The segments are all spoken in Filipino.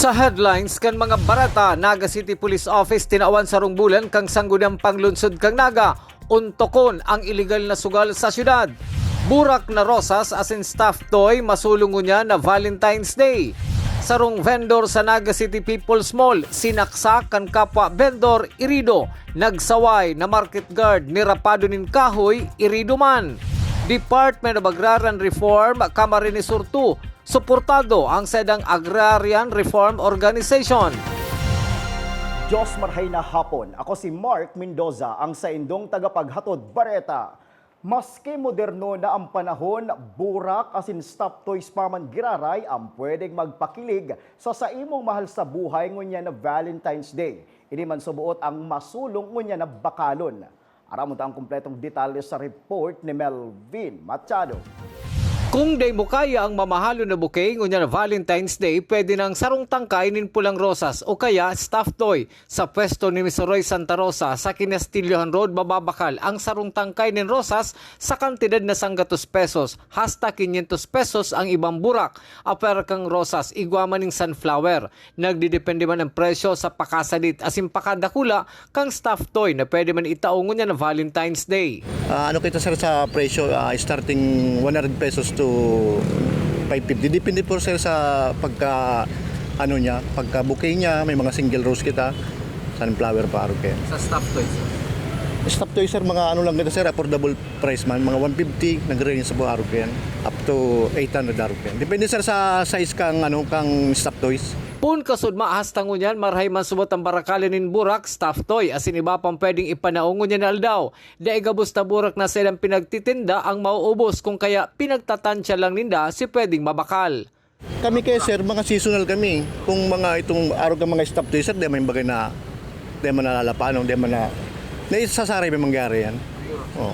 Sa headlines kan mga barata, Naga City Police Office tinawan sa rungbulan kang sangguniang panglunsod kang Naga, untokon ang iligal na sugal sa syudad. Burak na rosas as in stuffed toy masulungo niya na Valentine's Day. Sarong vendor sa Naga City People's Mall, sinaksak kan kapwa vendor irido, nagsaway na market guard ni rapado nin kahoy irido man. Department of Agrarian Reform, Camarines Sur 2, suportado ang sedang Agrarian Reform Organization. Diyos marhay na hapon. Ako si Mark Mendoza, ang saindong tagapaghatod bareta. Maski moderno na ang panahon, burak asin stop toys pa man giraray ang pwedeng magpakilig sa imong mahal sa buhay ngunya na Valentine's Day. Ini man subuot ang masulong ngunya na bakalon. Aramon ta ang kumpletong detalye sa report ni Melvin Machado. Kung day mo kaya ang mamahalo na bouquet ngunya na Valentine's Day, pwede nang sarong tangkay nin pulang rosas o kaya stuffed toy. Sa pwesto ni Mr. Roy Santa Rosa sa Kinastillohan Road, bababakal ang sarong tangkay nin rosas sa kantidad na 100 pesos. Hasta 500 pesos ang ibang burak. Aper kang rosas, igwaman ning sunflower. Nagdidepende man ang presyo sa pakasadit asin pakadakula kang stuffed toy na pwede man itaong ngunya na Valentine's Day. Ano kita sir sa presyo, starting 100 pesos to 550. Depende po sir sa pagka bouquet niya, may mga single rose kita, sunflower pa aro kaya. Sa stuffed toy, sir? Stuffed toy sir, mga lang kita sir, affordable price man, mga 150 nag-range sa aro kaya, up to 800 aro kaya. Depende sir sa size kang stuffed toys. Pun kasud maahastang ngunyan, marhay man subot ang barakalin nin burak, stuffed toy, asin iba pang pwedeng ipanaong ngunyan aldaw. Dahil gabos na burak na silang pinagtitinda ang mauubos, kung kaya pinagtatansya lang ninda si pwedeng mabakal. Kami kaya sir, mga seasonal kami. Kung mga itong araw ka mga stuffed toy sir, di man bagay na, di man nalalapanon, di man na, naisasaray may mangyari yan. Oh.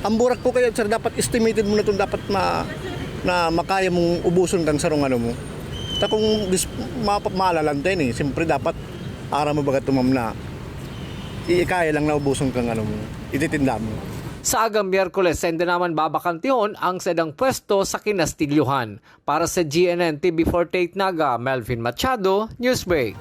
Ang burak po kaya sir, dapat estimated mo na itong dapat na makaya mong ubuson kang sarong mo. Kung maalalantay siyempre dapat araw mo baga tumam na ikaya lang na ubuson kang ititinda mo. Sa agang Miyerkules, hindi naman babakantihon ang sedang pwesto sa Kinastillohan. Para sa GNN TV48 Naga, Melvin Machado, Newsbreak.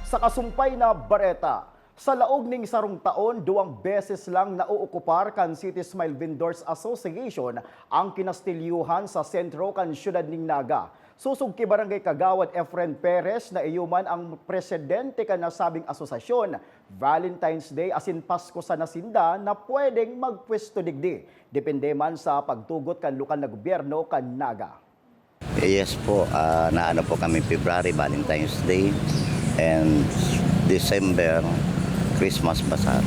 Sa kasumpay na bareta, sa laog ning sarong taon, 2 beses lang nauukupar kan City Smile Vendors Association ang Kinastillohan sa sentro kan syudad ning Naga. Susog ki Barangay Kagawad Efren Perez na iyuman ang presidente ka nasabing asosasyon. Valentine's Day asin Pasko sa nasinda na pwedeng magpwesto digdi. Depende man sa pagtugot kan lokal na gobyerno kan Naga. Yes po, naano po kami February Valentine's Day and December Christmas Bazaar.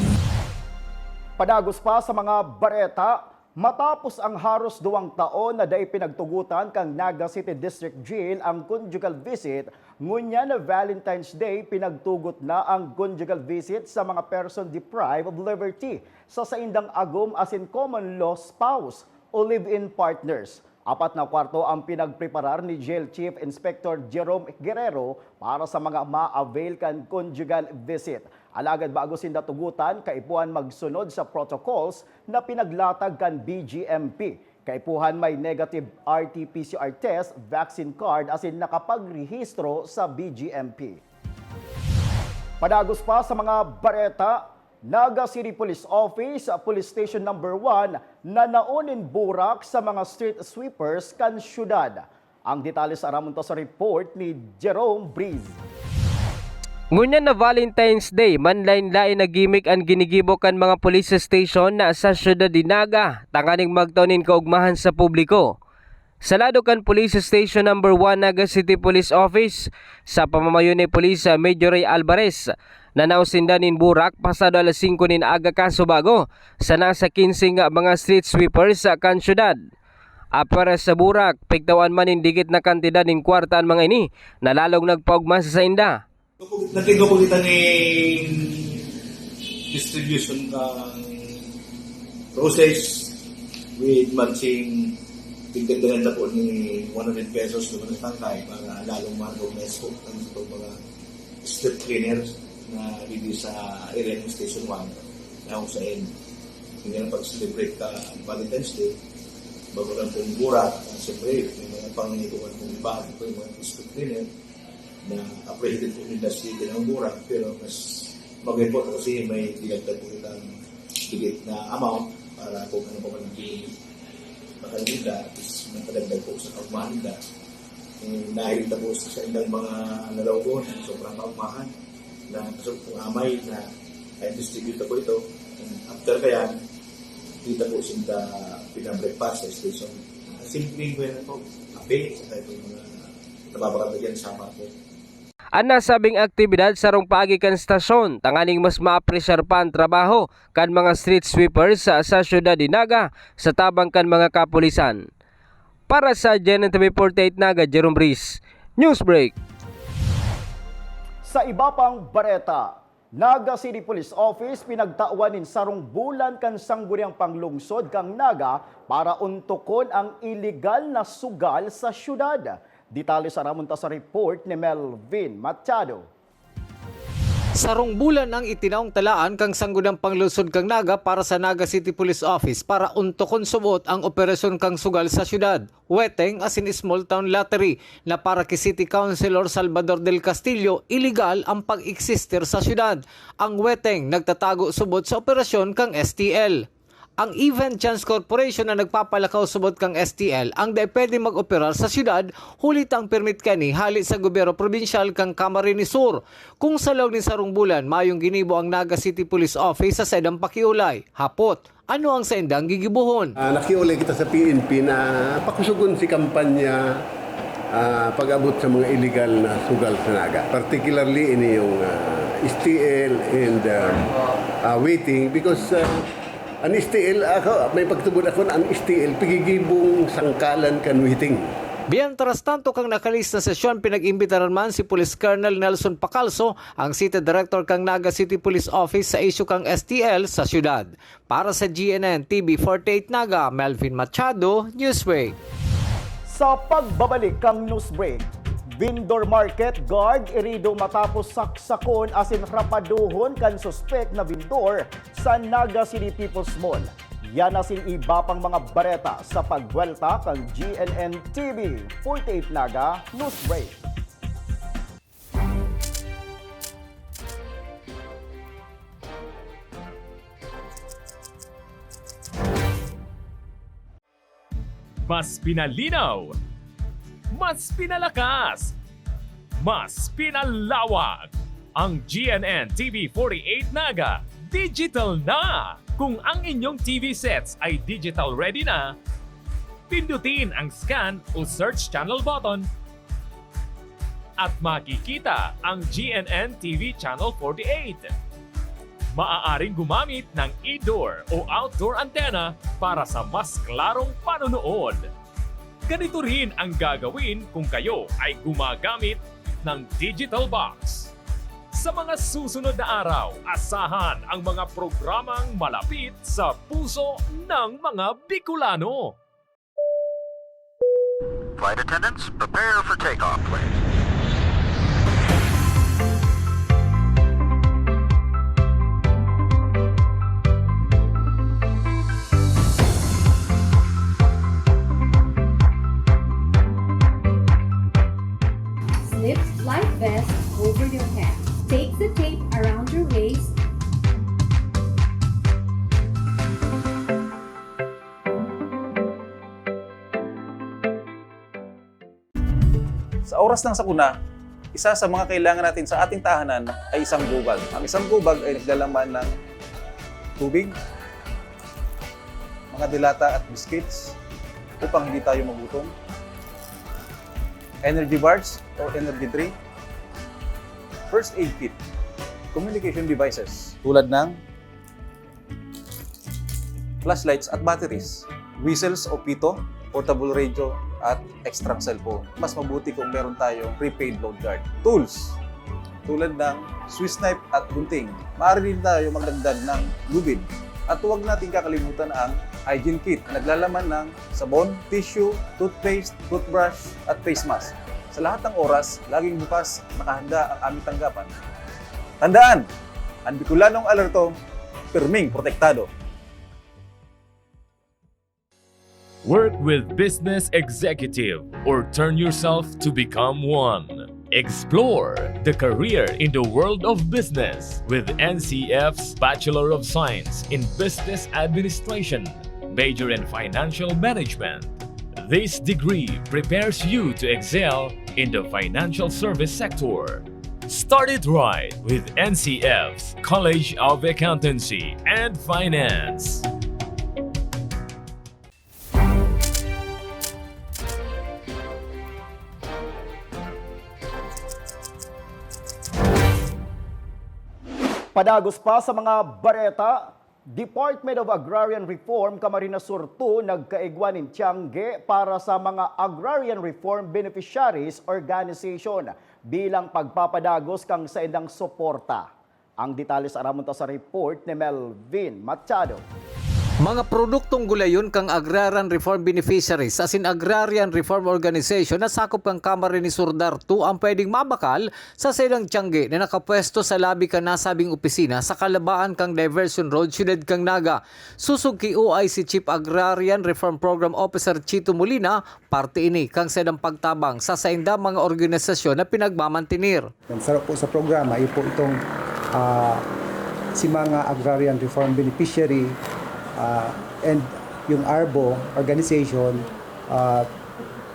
Padagos pa sa mga bareta, matapos ang haros 2 taon na dai pinagtugutan kang Naga City District Jail ang conjugal visit, ngunya na Valentine's Day pinagtugot na ang conjugal visit sa mga person deprived of liberty sa saindang agom asin common law spouse o live-in partners. 4 na kwarto ang pinagpreparar ni Jail Chief Inspector Jerome Guerrero para sa mga ma-avail kan conjugal visit. Alagad bago sinda tugutan, kaipuhan magsunod sa protocols na pinaglatag kan BGMP. Kaipuhan may negative RT-PCR test, vaccine card asin nakapagrehistro sa BGMP. Padagos pa sa mga bareta, Naga City Police Office, Police Station No. 1 na naunin burak sa mga street sweepers kan syudad. Ang detalye sa aramon to sa report ni Jerome Breeze. Ngunyan na Valentine's Day, manlain-lain na gimmick ang ginigibok kan mga police station na sa syudad ni Naga, tanganing magtaunin kaugmahan sa publiko. Sa lado kan Police Station No. 1 Naga City Police Office, sa pamamayo ni Police Major Ray Alvarez, na nausindanin burak pasado alas 5 nin aga Kasubago sa nasa 15 mga street sweepers sa kan syudad. Para sa burak, pigtawan man in digit na kantidad nin kwartaan mga ini na lalong nagpaugma sa sainda. Natingo ko kita ni distribution ng process with matching tigdagan na po ni 100 pesos na tangkay para lalong mag-organize po ng mga street cleaners na dito sa area ng Station 1 na kung saan hindi na pag-celebrate ka Valentine's Day bago lang pong burak, siyempre yung mga pangangituan kong iba, yung mga street cleaner na appreciated po nila si ng Burak, pero mas magay po kasi may dinagdag po ng higit na amount para kung ano pa man ang makalita is mapadagdag po sa kaugmahan nila. Nahil po sa ilang mga nalawgon na sobrang kaugmahan na amay na distribute po ito. And after kaya, dito po sila pinabreakfast sa station. Simpleng ko yan po, kape, sa itong mga nababakalagyan sa po. Ang nasabing aktibidad sa rong paagi kan stasyon, tanganing mas maapresyar pa ang trabaho kan mga street sweepers sa syudad ni Naga sa tabang kan mga kapulisan. Para sa GNN 48 Naga, Jerome Briz, Newsbreak. Sa iba pang bareta, Naga City Police Office pinagtauanin sarong bulan kan sangguniang panglungsod kang Naga para untukon ang iligal na sugal sa syudad. Detalye sa ramunta sa report ni Melvin Machado. Sarong bulan ang itinaong talaan kang sangguniang panglungsod kang Naga para sa Naga City Police Office para untokon subot ang operasyon kang sugal sa syudad. Weteng as in small town lottery na para kay City Councilor Salvador del Castillo, illegal ang pag-eksister sa syudad. Ang Weteng nagtatago subot sa operasyon kang STL. Ang Event Chance Corporation na nagpapalakaw subot kang STL ang di pwede mag-operar sa syudad, hulit ang permit kani hali sa gobyerno probinsyal kang Camarines Sur. Kung sa loob ni sarong bulan, mayong ginibo ang Naga City Police Office sa sedang pakiulay. Hapot, ano ang sendang gigibuhon? Nakiulay kita sa PNP na pakusugon si kampanya pag-abot sa mga illegal na sugal sa Naga. Particularly ini yung STL and waiting because ang STL, may pagtubod ako na ang STL, pigigibong sangkalan kan waiting. Mientras tanto kang nakalis na sesyon, pinag-imbitaran man si Police Colonel Nelson Pacalso, ang City Director kang Naga City Police Office sa issue kang STL sa syudad. Para sa GNN TV 48 Naga, Melvin Machado, Newsbreak. Sa pagbabalik kang Newsbreak, Vendor Market Guard irido matapos saksakon asin rapaduhon kan suspect na vendor sa Naga City People's Mall. Yan asin iba pang mga bareta sa pagwelta kang GNN TV 48 Naga Newsbreak. Mas pinalinaw, mas pinalakas, mas pinalawak. Ang GNN TV 48 Naga, digital na! Kung ang inyong TV sets ay digital ready na, pindutin ang scan o search channel button at makikita ang GNN TV Channel 48. Maaaring gumamit ng indoor o outdoor antenna para sa mas klarong panonood. Ganito rin ang gagawin kung kayo ay gumagamit ng digital box. Sa mga susunod na araw, asahan ang mga programang malapit sa puso ng mga Bicolano. Flight attendants, prepare for takeoff, please. Slip life vest over your head. Take the tape around your waist. Sa oras ng sakuna, isa sa mga kailangan natin sa ating tahanan ay isang gubag. Ang isang gubag ay naglalaman ng tubig, mga dilata at biscuits upang hindi tayo magutom, energy bars o energy drink, first aid kit, communication devices tulad ng flashlights at batteries, whistles o pito, portable radio at extra cellphone. Mas mabuti kung meron tayong prepaid load guard. Tools tulad ng Swiss knife at gunting. Maaari din tayo magdagdag ng lubid. At huwag natin kakalimutan ang hygiene kit na naglalaman ng sabon, tissue, toothpaste, toothbrush at face mask. Sa lahat ng oras, laging bukas nakahanda ang aming tanggapan. Tandaan, ang Bicolanong alerto, pirming protektado. Work with Business Executive or turn yourself to become one. Explore the career in the world of business with NCF's Bachelor of Science in Business Administration, major in Financial Management. This degree prepares you to excel in the financial service sector. Start it right with NCF's College of Accountancy and Finance. Padagos pa sa mga bareta, Department of Agrarian Reform Camarines Sur 2 nagkaigwan ng Tiangge para sa mga Agrarian Reform Beneficiaries Organization bilang pagpapadagos kang sa indang suporta. Ang detalye sa aramon sa report ni Melvin Machado. Mga produktong gulayon kang Agrarian Reform Beneficiaries asin Agrarian Reform Organization na sakop kang Camarines Sur 2 ang pwedeng mabakal sa sedang Tiangge na nakapwesto sa labi ka nasabing opisina sa kalabaan kang Diversion Road, Ciudad kang Naga. Susug ki OIC Chief Agrarian Reform Program Officer Chito Molina, parte ini kang sedang pagtabang sa sainda mga organisasyon na pinagmamantinir. Sarap po sa programa, po itong si mga Agrarian Reform Beneficiary and yung ARBO organization,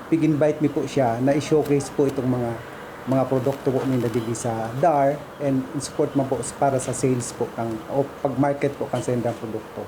pig-invite me po siya na i-showcase po itong mga produkto po nila dito sa DAR and support mo po para sa sales po o pag-market po kang sa indang produkto.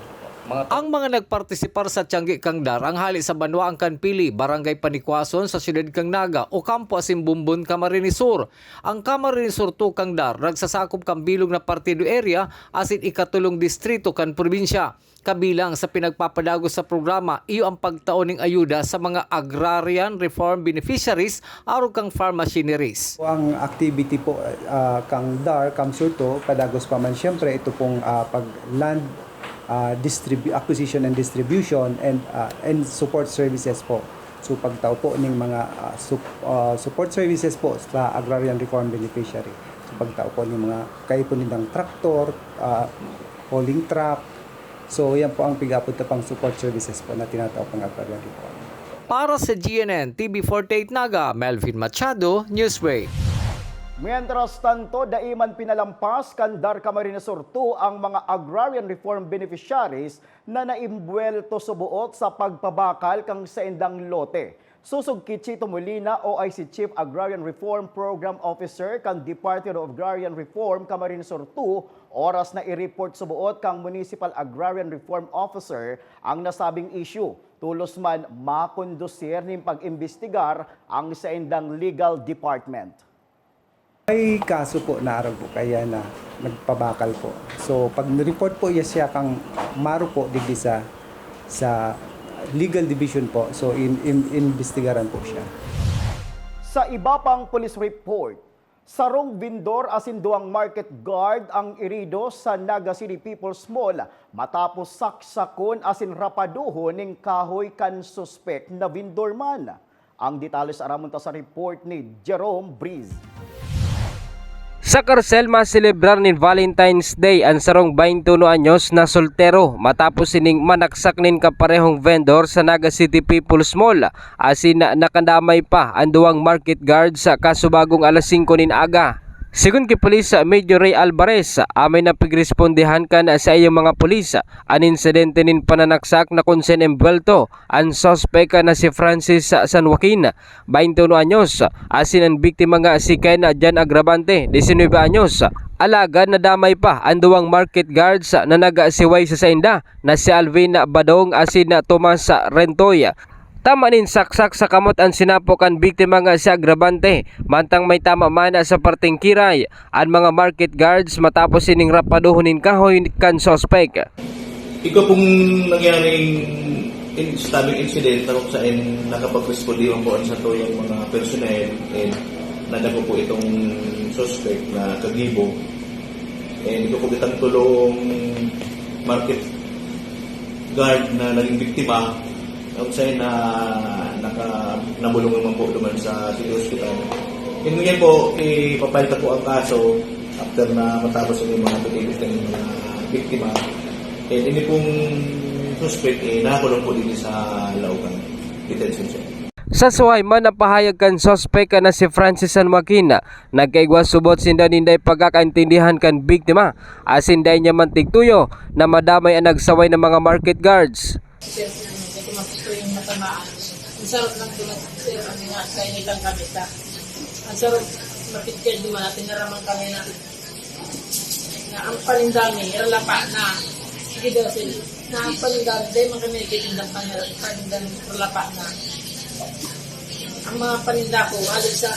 Ang mga nagpartisipar sa Tiangge kang Dar ang hali sa Banwa ang Kanpili, Barangay Panikwason sa Ciudad kang Naga o Kampo Asimbumbon, Camarines Sur. Ang Camarines Sur 2 kang Dar nagsasakop kang bilog na partido area asin ikatulong distrito kan probinsya. Kabilang sa pinagpapadagos sa programa, iyo ang pagtaon ng ayuda sa mga Agrarian Reform Beneficiaries aron kang farm machineries. Ang activity po kang DAR, Camp Sur 2, padagos pa man siyempre ito pong pag-land acquisition and distribution and support services po. So pagtao po ng mga support services po sa Agrarian Reform Beneficiary. So pagtao po ng mga kayo po nilang traktor, hauling truck. So yan po ang pigapot na pang support services po na tinatawag ng Agrarian Reform. Para sa GNN TV48 Naga, Melvin Machado, Newsway. Mientras tanto, daiman pinalampas kan Dar Camarines Sur 2 ang mga Agrarian Reform Beneficiaries na naimbuelto subuot sa pagpabakal kang sa indang lote. Susug ki Chito Molina, OIC Chief Agrarian Reform Program Officer kan Department of Agrarian Reform Camarines Sur 2, oras na i-report subuot kang Municipal Agrarian Reform Officer ang nasabing issue. Tulos man makondusir ning pag-imbestigar ang sa indang legal department. May kaso po na araw po kaya na nagpabakal po. So pag report po siya kang maro po digdi sa legal division po. So investigaran po siya. Sa iba pang police report, sarong vendor asin duang market guard ang irido sa Naga City People's Mall matapos saksakon asin rapaduhon ning kahoy kan suspect na vendor man. Ang detalye sa aramon ta sa report ni Jerome Breeze. Sa Carcel, maselebrar ni Valentine's Day ang sarong 21 anyos na soltero matapos sining manaksak nin kaparehong vendor sa Naga City People's Mall. Asin nakandamay pa ang duwang market guard sa kasubagong alas 5 nin aga. Sigun ki Pulis Major Ray Alvarez, amay na pigrespondihan kan sa iyong mga pulis an insidente nin pananaksak na konsen embelto ang suspect na si Francis San Joaquin, 21 anyos, asin ang biktima nga si Ken Jan Agravante, 19 anyos. Alagad na damay pa ang duwang market guards na nagasiway sa sainda na si Alvin Badong asin na Tomas Rentoy. Tama nin saksak sa kamot ang sinapokan biktima nga si Agravante, mantang may tama mana sa parteng kiray ang mga market guards matapos sining rapaduhonin kahoy kan suspect. Ikaw pong nangyaring stabbing incident tarok sa nakapag-respondiwan po sa to yung mga personnel and nadako po itong suspect na kagibo and ito po kitang tulong market guard na naging biktima sa'yo na nabulong naman po naman sa City Hospital. And ngayon po, ipapalta po ang kaso after na matapos yung mga pagkikita ng mga biktima. And hindi pong suspect, nakakulong po dito sa Laucan Detention Center. Sa suhay man napahayag kan sospek na si Francis San Joaquin nagkaigwas subot sinda ninday pagkakaintindihan kan biktima asin day niya man tigtuyo na madamay ang nagsaway ng mga market guards. Sir, hindi ko magusto yung matamaan. Ang sarap ng tulad, sir, ang nga sa inilang kami ta. Ang sarap, mapitkel di man, tinaraman kami na ang palindami, ralapa na. Sige daw sila, na ang palindami, dahil man kami nagkitindang palindami, ralapa na. Ang mga paninda ko, alis sa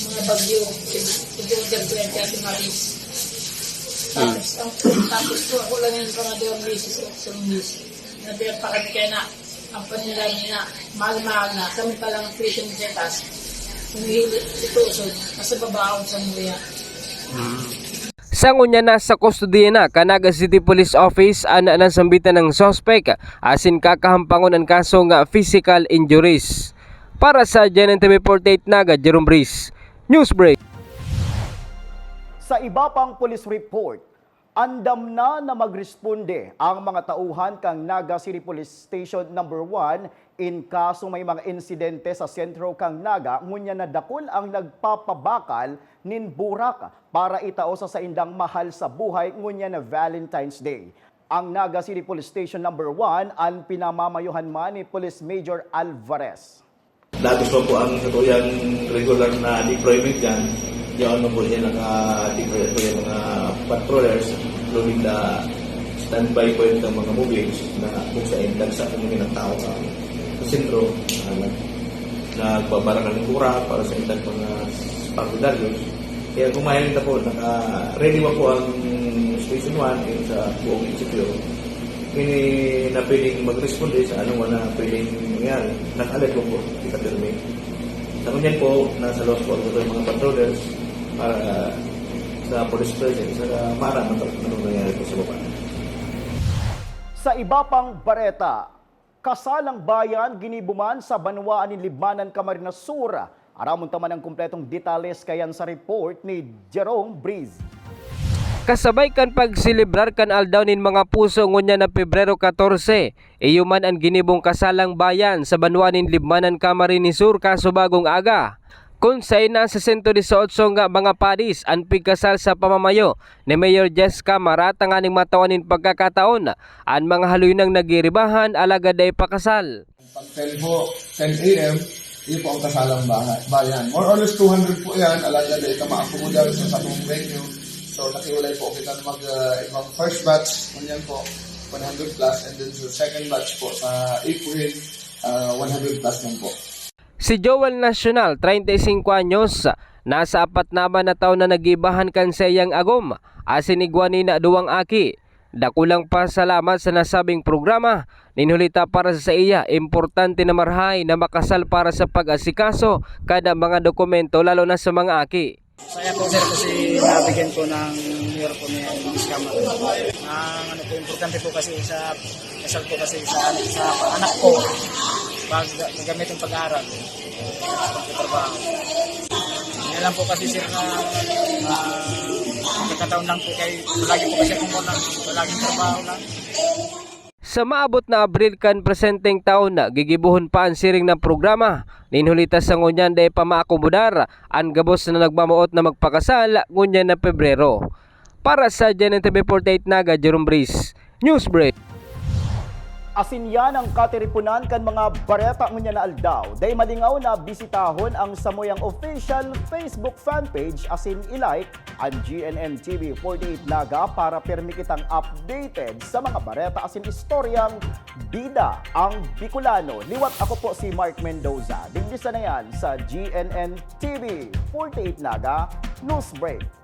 mga bagyo, sigurder 20 at Maris. Tapos ko, ako lang yung pangadawang misis o sa misis. Nabiyak pa kami kaya na ang paninda niya na mahal-mahal na. Kami pa lang ang presyo ng jetas. Humihili ito usod. Nasa baba ako sa muya. Sangunya na sa kustodiya na Canaga City Police Office ang nasambitan ng sospek asin kakahampangon ang kaso nga physical injuries. Para sa GNN TV 48 Naga, Jerome Briz, Newsbreak. Sa iba pang police report, andam na magresponde ang mga tauhan kang Naga City Police Station number 1 in kaso may mga insidente sa sentro kang Naga ngunya na dakol ang nagpapabakal nin burak para itao sa indang mahal sa buhay ngunya na Valentine's Day. Ang Naga City Police Station number 1 ang pinamamayuhan man ni Police Major Alvarez. Datos pa po ang katuyang regular na deployment dyan. Diyan po yan naka-deploy po yung mga patrollers, including the standby po yung mga mobiles na kung saan dagsa po ng tao sa sentro. Nagbabarang ng kura para sa ilang mga partidaryos. Kaya kumain na po, naka-ready po ang Station 1 sa buong munisipyo. Hindi na pwedeng mag-responde sa anong na pwedeng mangyari. Nag-alert po kita permit. Sa kanyan po, nasa law sport po mga patrollers para sa police presence sa maraming anong nangyari po sa baba. Sa iba pang bareta, kasalang bayan ginibuman sa Banwaan ni Libmanan, Camarines Sur. Aramon taman ang kumpletong detalles kayan sa report ni Jerome Briz. Kasabay kan pagsilibrar kan aldaw nin mga puso ngunya na Pebrero 14, iyuman ang ginibong kasalang bayan sa Banwaan nin Libmanan, Camarines Sur kaso bagong aga. Kung say na sa 118 nga mga padis ang pigkasal sa pamamayo ni Mayor Jessica Marata nga ning matawanin pagkakataon ang mga haluyang nagiribahan alagad ay pakasal. Pag-10 po, 10 a.m., yun po ang kasalang bayan. More or less 200 po yan, alagad ay ma-accommodate sa satong venue. So nakiulay po kita ibang first batch, kunyan po 100 plus, and then sa second batch po sa April, 100 plus lang po. Si Joel Nacional, 35 anyos, nasa 4 na taon na nagibahan kan sa iyang agom, asin igwani na duwang aki. Dakulang pasalamat sa nasabing programa, ninulita para sa iya, importante na marhay na makasal para sa pag-asikaso kada mga dokumento lalo na sa mga aki. Saya po sir kasi nabigyan po ng mayor po ni Jessica Marata. Ang po importante po kasi sa kasal po kasi sa anak ko gamit yung pag-aaral, pagtatrabaho. Yan lang po kasi sir na nakataon lang po kay lagi po kasi akong laging trabaho lang. Sa maabot na Abril kan presenteng taon na gigibuhon pa ang siring ng programa. Ninhulita sa ngunyan day pa maakomodar ang gabos na nagmamuot na magpakasal ngunyan na Pebrero. Para sa GNN TV 48 Naga, Jerome Briz, Newsbreak. Asin yan ang katiripunan kan mga bareta ngunya na aldaw. Day malingaw na bisitahon ang Samoyang official Facebook fanpage asin ilike ang GNN TV 48 Naga para permi kitang updated sa mga bareta asin istoryang bida ang Bicolano. Liwat ako po si Mark Mendoza. Digbisa na yan sa GNN TV 48 Naga Newsbreak.